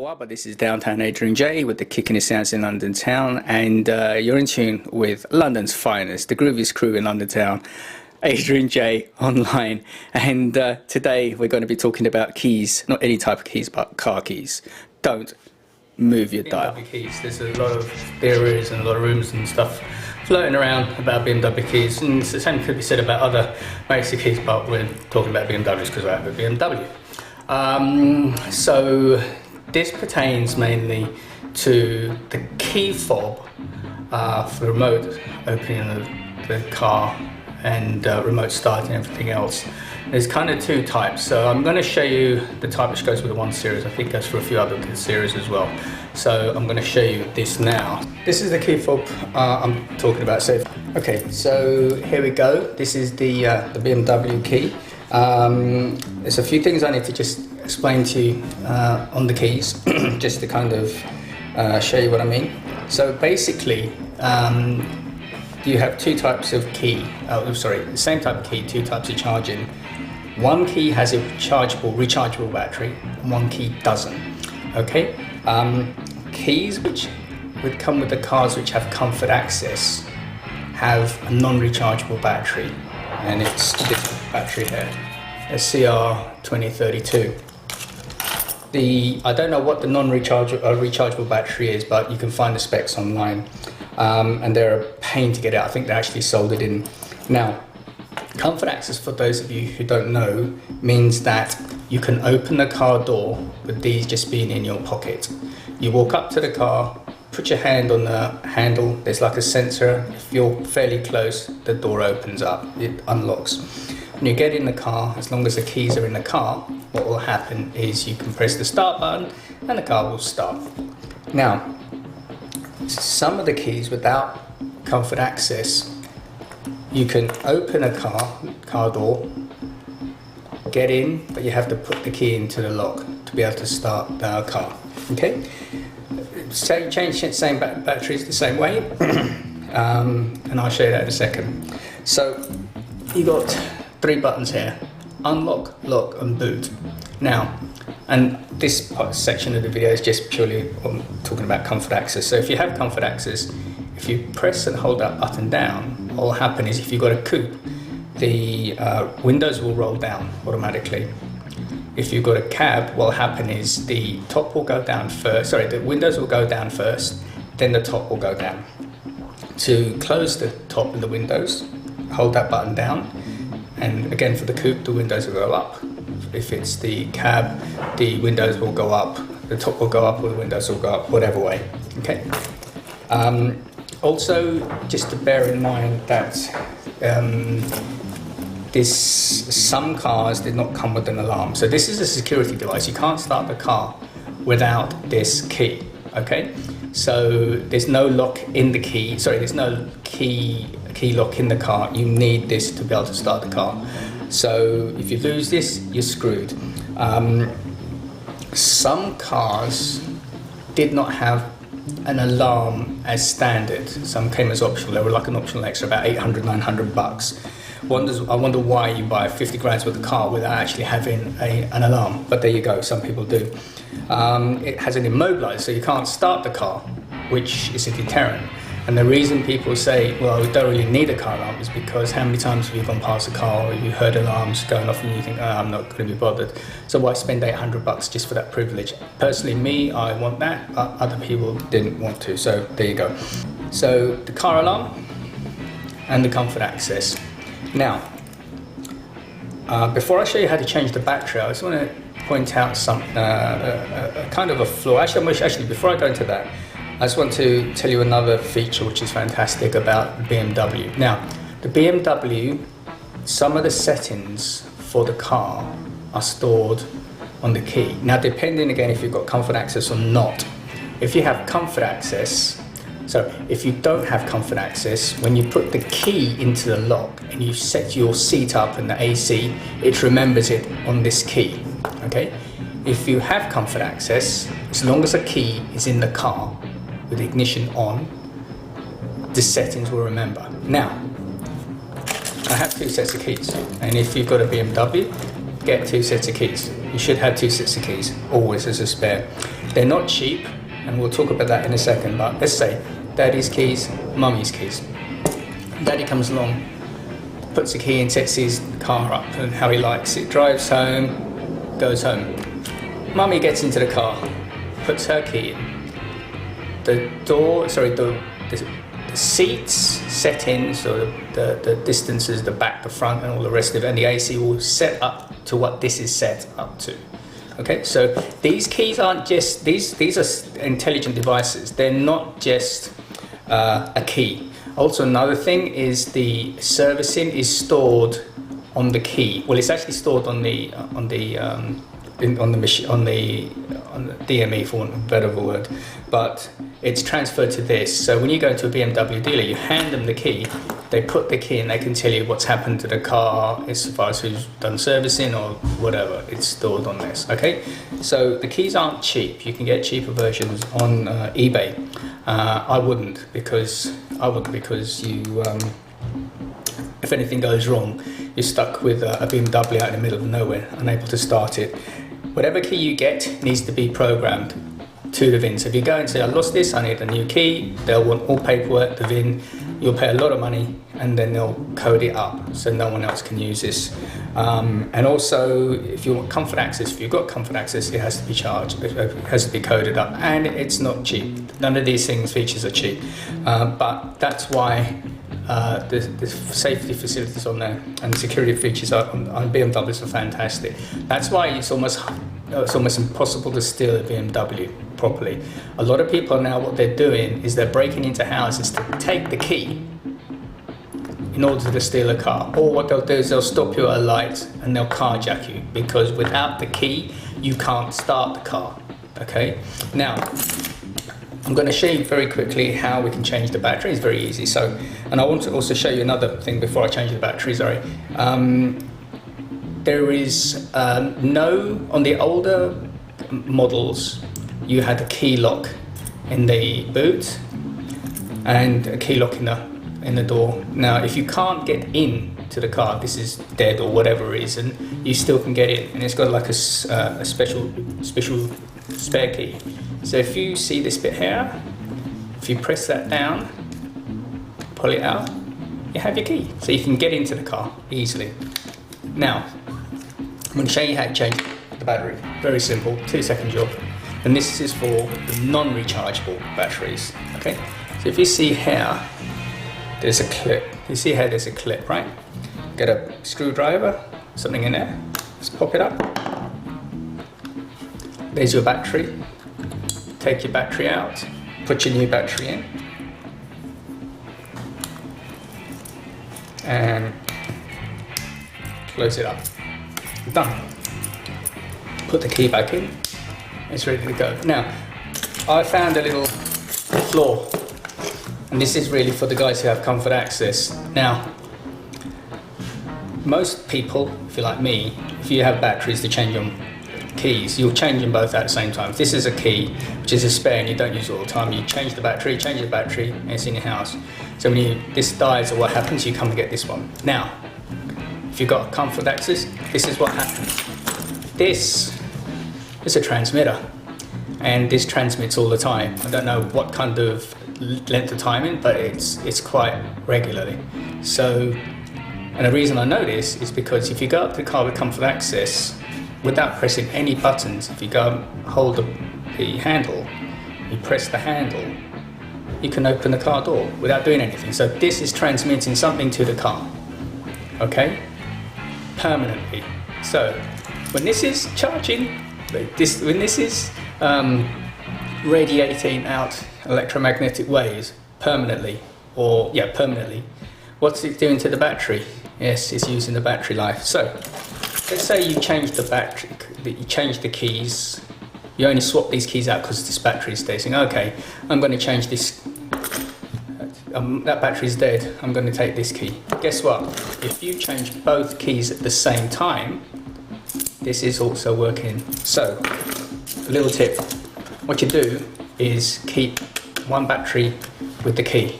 what, but this is Downtown Adrian J with the kicking of sounds in London town, and you're in tune with London's finest, the grooviest crew in London town, Adrianjayeonline. And today we're going to be talking about keys, not any type of keys, but car keys. Don't move your dial. BMW keys. There's a lot of theories and a lot of rumors and stuff floating around about BMW keys, and the same could be said about other makes of keys, but we're talking about BMWs because I have a BMW. So this pertains mainly to the key fob for remote opening the car and remote starting and everything else. There's kind of two types, so I'm going to show you the type which goes with the 1 series. I think it goes for a few other series as well. So I'm going to show you this now. This is the key fob I'm talking about. So okay, so here we go. This is the BMW key. There's a few things I need to just explain to you on the keys, just to kind of show you what I mean. So basically, you have two types of key. The same type of key, two types of charging. One key has a rechargeable battery, and one key doesn't. Okay, keys which would come with the cars which have comfort access have a non-rechargeable battery, and it's this battery here, a CR2032. I don't know what the rechargeable battery is, but you can find the specs online, and they're a pain to get out. I think they actually sold it in. Now, comfort access, for those of you who don't know, means that you can open the car door with these just being in your pocket. You walk up to the car, put your hand on the handle, there's like a sensor. If you're fairly close, the door opens up, it unlocks. When you get in the car, as long as the keys are in the car, what will happen is you can press the start button and the car will start. Now, some of the keys without comfort access, you can open a car door, get in, but you have to put the key into the lock to be able to start the car. Okay? Change same batteries the same way, and I'll show you that in a second. So you got 3 buttons here: unlock, lock, and boot. Now, and this section of the video is just purely on talking about comfort access. So if you have comfort access, if you press and hold that button down, what will happen is if you've got a coupe, the windows will roll down automatically. If you've got a cab, what will happen is the top will go down first, the windows will go down first, then the top will go down. To close the top of the windows, hold that button down, and again for the coupe, the windows will go up. If it's the cab, the windows will go up, the top will go up, or the windows will go up, whatever way. Okay. Also, just to bear in mind that some cars did not come with an alarm. So this is a security device. You can't start the car without this key. Okay. So there's no lock in the key. There's no key lock in the car. You need this to be able to start the car. So if you lose this, you're screwed. Some cars did not have an alarm as standard. Some came as optional. They were like an optional extra, about 800, 900 bucks. I wonder why you buy 50 grand's worth of car without actually having an alarm. But there you go, some people do. It has an immobilizer, so you can't start the car, which is a deterrent. And the reason people say, well, we don't really need a car alarm, is because how many times have you gone past a car or you heard alarms going off and you think, oh, I'm not going to be bothered. So why spend 800 bucks just for that privilege? Personally, me, I want that, but other people didn't want to. So there you go. So the car alarm and the comfort access. Now, before I show you how to change the battery, I just want to point out some kind of a flaw. Actually, before I go into that, I just want to tell you another feature which is fantastic about BMW. Now, the BMW, some of the settings for the car are stored on the key. Now, depending again if you've got comfort access or not. If you have comfort access, if you don't have comfort access, when you put the key into the lock and you set your seat up and the AC, it remembers it on this key. Okay? If you have comfort access, as long as a key is in the car with the ignition on, the settings will remember. Now, I have 2 sets of keys, and if you've got a BMW, get 2 sets of keys. You should have 2 sets of keys, always as a spare. They're not cheap, and we'll talk about that in a second, but let's say daddy's keys, mummy's keys. Daddy comes along, puts the key in, sets his car up and how he likes it, drives home, goes home. Mummy gets into the car, puts her key in. The seats, settings, or the distances, the back, the front, and all the rest of it, and the AC will set up to what this is set up to. Okay, so these keys aren't just, these are intelligent devices. They're not just a key. Also, another thing is the servicing is stored on the key. Well, it's actually stored on the DME, for want of a better word, but it's transferred to this. So when you go to a BMW dealer, you hand them the key, they put the key and they can tell you what's happened to the car as far as who's done servicing or whatever. It's stored on this. Okay, so the keys aren't cheap. You can get cheaper versions on eBay. I wouldn't because you if anything goes wrong, you're stuck with a BMW out in the middle of nowhere, unable to start it. Whatever key you get needs to be programmed to the VIN. So if you go and say, I lost this, I need a new key, they'll want all paperwork, the VIN, you'll pay a lot of money, and then they'll code it up so no one else can use this. And also, if you want comfort access, if you've got comfort access, it has to be charged, it has to be coded up, and it's not cheap. None of these features are cheap, but that's why the safety facilities on there and security features on BMWs are fantastic. That's why it's almost impossible to steal a BMW properly. A lot of people now, what they're doing is they're breaking into houses to take the key in order to steal a car. Or what they'll do is they'll stop you at a light and they'll carjack you, because without the key you can't start the car. Okay, now I'm going to show you very quickly how we can change the battery. It's very easy. So, and I want to also show you another thing before I change the battery. Sorry. There is on the older models, you had a key lock in the boot and a key lock in the door. Now, if you can't get in to the car, this is dead or whatever reason, you still can get in, and it's got like a special spare key. So if you see this bit here, if you press that down, pull it out, you have your key. So you can get into the car easily. Now, I'm going to show you how to change the battery. Very simple, 2-second job. And this is for the non-rechargeable batteries. Okay, so if you see here, there's a clip. You see here there's a clip, right? Get a screwdriver, something in there, just pop it up. There's your battery. Take your battery out, put your new battery in, and close it up. Done. Put the key back in, it's ready to go. Now, I found a little flaw, and this is really for the guys who have comfort access. Now, most people, if you're like me, if you have batteries to change them, keys, you'll change them both at the same time. If this is a key, which is a spare and you don't use it all the time, you change the battery, and it's in your house. So when this dies or what happens, you come and get this one. Now, if you've got comfort access, this is what happens. This is a transmitter, and this transmits all the time. I don't know what kind of length of timing, but it's quite regularly. So, and the reason I know this is because if you go up to the car with comfort access, without pressing any buttons, if you go and hold the handle, you press the handle, you can open the car door without doing anything. So this is transmitting something to the car, okay, permanently. So when this is charging, when this is radiating out electromagnetic waves permanently, what's it doing to the battery? Yes, it's using the battery life. So let's say you change the battery, you change the keys, you only swap these keys out because this battery is dead. Okay, I'm going to change this, that battery's dead, I'm going to take this key. Guess what? If you change both keys at the same time, this is also working. So, a little tip, what you do is keep one battery with the key.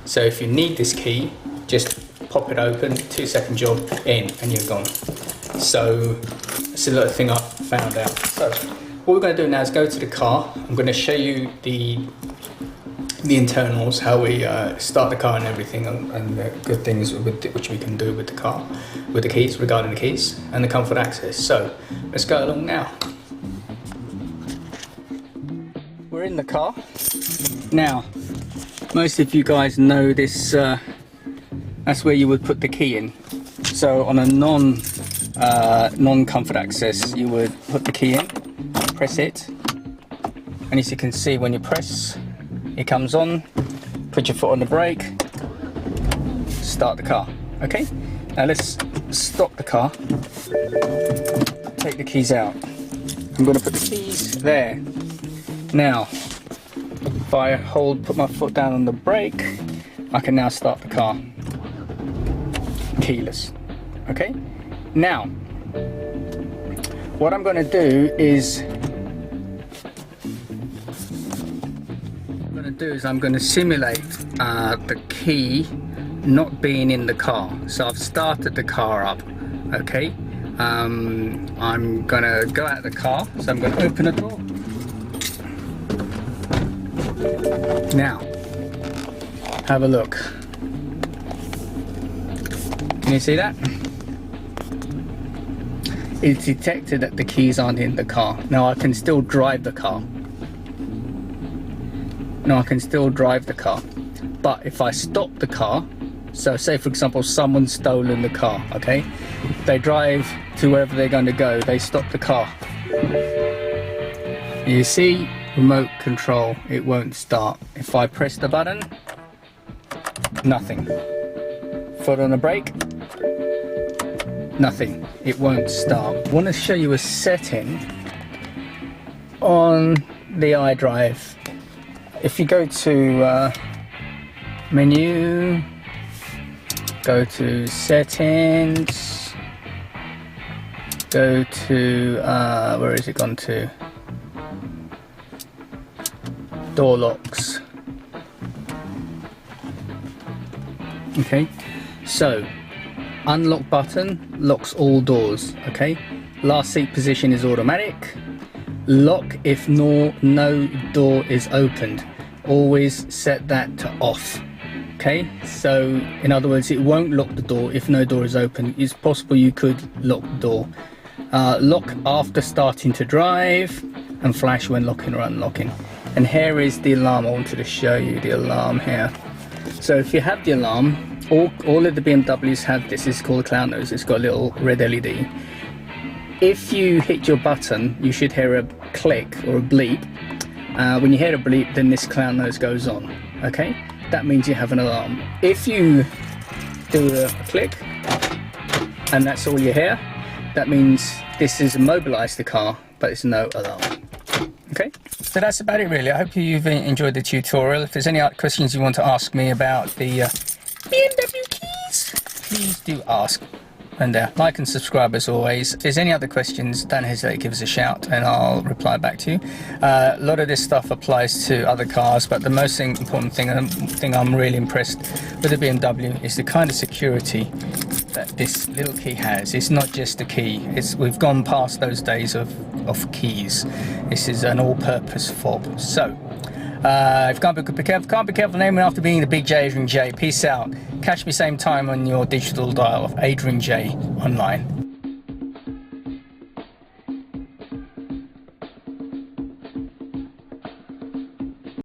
So if you need this key, just pop it open, 2-second job, in, and you're gone. So that's a little thing I found out. So what we're going to do now is go to the car. I'm going to show you the internals, how we start the car and everything, and the good things which we can do with the car, with the keys, regarding the keys and the comfort access. So let's go along now. We're in the car now. Most of you guys know this, that's where you would put the key in. So on a non-comfort access, you would put the key in, press it, and as you can see, when you press, it comes on. Put your foot on the brake, start the car. Okay, now let's stop the car, take the keys out. I'm going to put the keys there. Now if I put my foot down on the brake, I can now start the car keyless. Okay, now what I'm going to do is I'm going to simulate the key not being in the car. So I've started the car up. Okay, I'm going to go out of the car, so I'm going to open the door. Now have a look. Can you see that? It's detected that the keys aren't in the car. Now I can still drive the car. But if I stop the car, so say for example someone's stolen the car, okay, they drive to wherever they're going to go, they stop the car, you see, remote control, it won't start. If I press the button, nothing. Foot on the brake, nothing, it won't start. I want to show you a setting on the iDrive. If you go to menu, go to settings, go to where is it gone to? Door locks. Okay, so unlock button locks all doors. Okay, last seat position is automatic. Lock if no door is opened. Always set that to off. Okay, so in other words, it won't lock the door if no door is open. It's possible you could lock the door. Lock after starting to drive, and flash when locking or unlocking. And here is the alarm. I wanted to show you the alarm here. So if you have the alarm, all of the BMWs have this. It's called a clown nose. It's got a little red LED. If you hit your button, you should hear a click or a bleep. When you hear a bleep, then this clown nose goes on. Okay, that means you have an alarm. If you do a click and that's all you hear, that means this has immobilized the car, but it's no alarm. Okay, so that's about it really. I hope you've enjoyed the tutorial. If there's any other questions you want to ask me about the BMW keys, please do ask. And like and subscribe as always. If there's any other questions, don't hesitate to give us a shout and I'll reply back to you. A lot of this stuff applies to other cars, but the most important thing I'm really impressed with the BMW is the kind of security that this little key has. It's not just a key. We've gone past those days of keys. This is an all-purpose fob. So if you can't be careful, naming after being the big J, Adrian J. Peace out. Catch me same time on your digital dial of Adrianjayeonline.